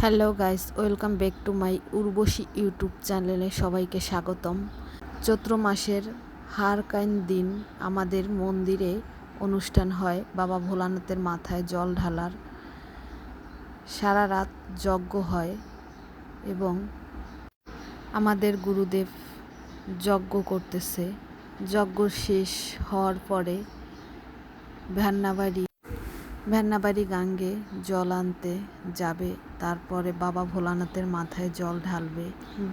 Hello guys, welcome back to my Urvashi YouTube চ্যানেলে সবাইকে স্বাগতম। চৈত্র মাসের হারকাইন দিন আমাদের মন্দিরে অনুষ্ঠান হয় বাবা ভোলানাথের মাথায় জল ঢালার। সারা রাত যজ্ঞ হয় এবং আমাদের গুরুদেব যজ্ঞ করতেছে। যজ্ঞ শেষ হওয়ার পরে ভ্যান্নাবাড়ি গাঙ্গে জল আনতে যাবে, তারপরে বাবা ভোলানাথের মাথায় জল ঢালবে।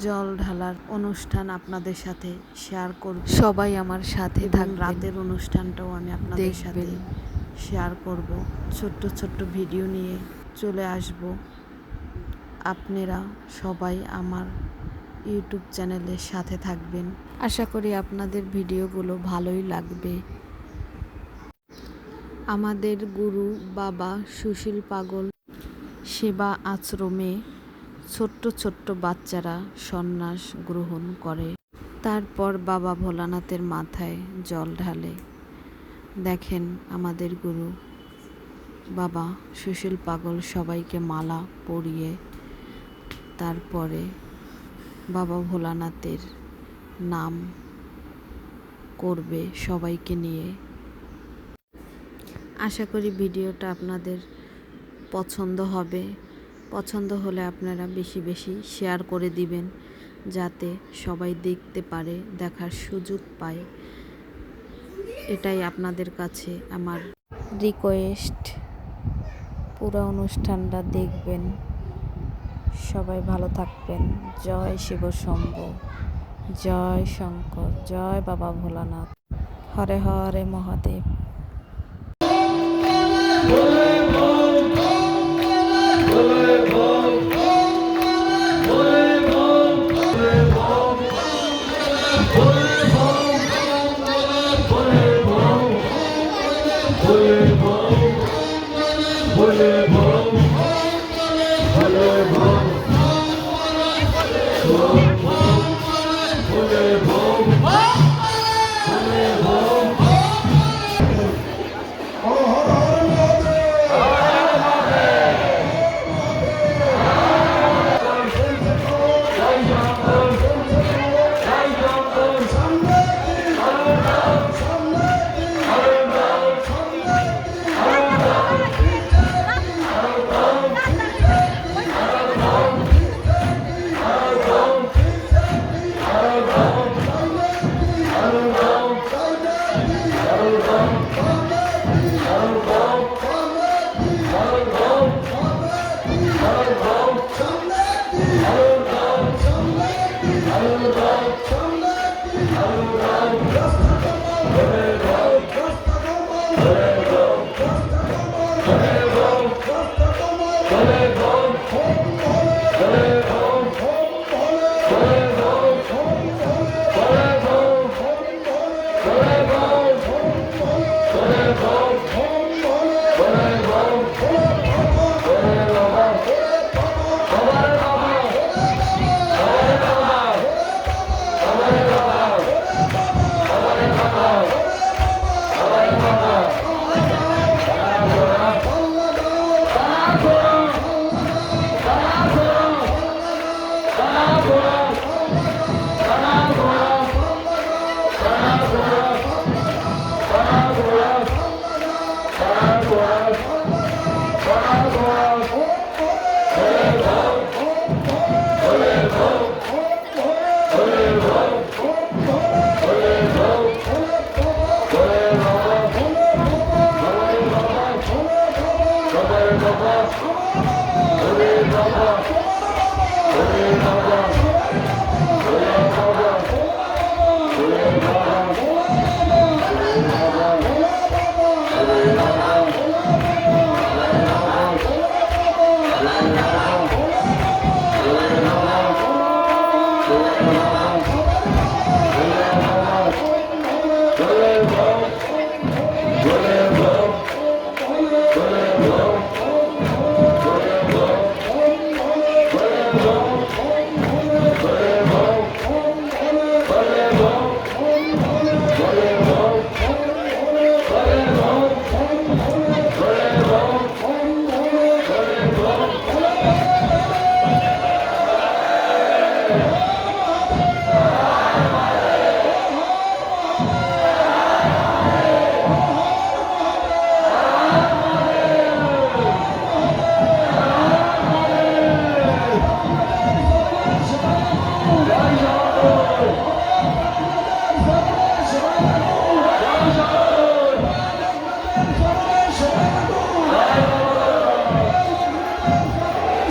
জল ঢালার অনুষ্ঠান আপনাদের সাথে শেয়ার করব, সবাই আমার সাথে থাকবেন। রাতের অনুষ্ঠানটাও আমি আপনাদের সাথে শেয়ার করব। ছোট্ট ছোট্ট ভিডিও নিয়ে চলে আসব। আপনারা সবাই আমার ইউটিউব চ্যানেলের সাথে থাকবেন। আশা করি আপনাদের ভিডিওগুলো ভালোই লাগবে। আমাদের গুরু বাবা সুশীল পাগল সেবা আশ্রমে ছোট্ট ছোট্ট বাচ্চারা সন্ন্যাস গ্রহণ করে, তারপর বাবা ভোলানাথের মাথায় জল ঢালে। দেখেন আমাদের গুরু বাবা সুশীল পাগল সবাইকে মালা পরিয়ে তারপরে বাবা ভোলানাথের নাম করবে সবাইকে নিয়ে। আশা করি ভিডিওটা আপনাদের পছন্দ হবে। পছন্দ হলে আপনারা বেশি বেশি শেয়ার করে দিবেন, যাতে সবাই দেখতে পারে, দেখার সুযোগ পায়। এটাই আপনাদের কাছে আমার রিকোয়েস্ট। পুরো অনুষ্ঠানটা দেখবেন। সবাই ভালো থাকবেন। জয় শিব শম্ভু, জয় শঙ্কর, জয় বাবা ভোলানাথ, হরে হরে মহাদেব।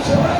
সবাই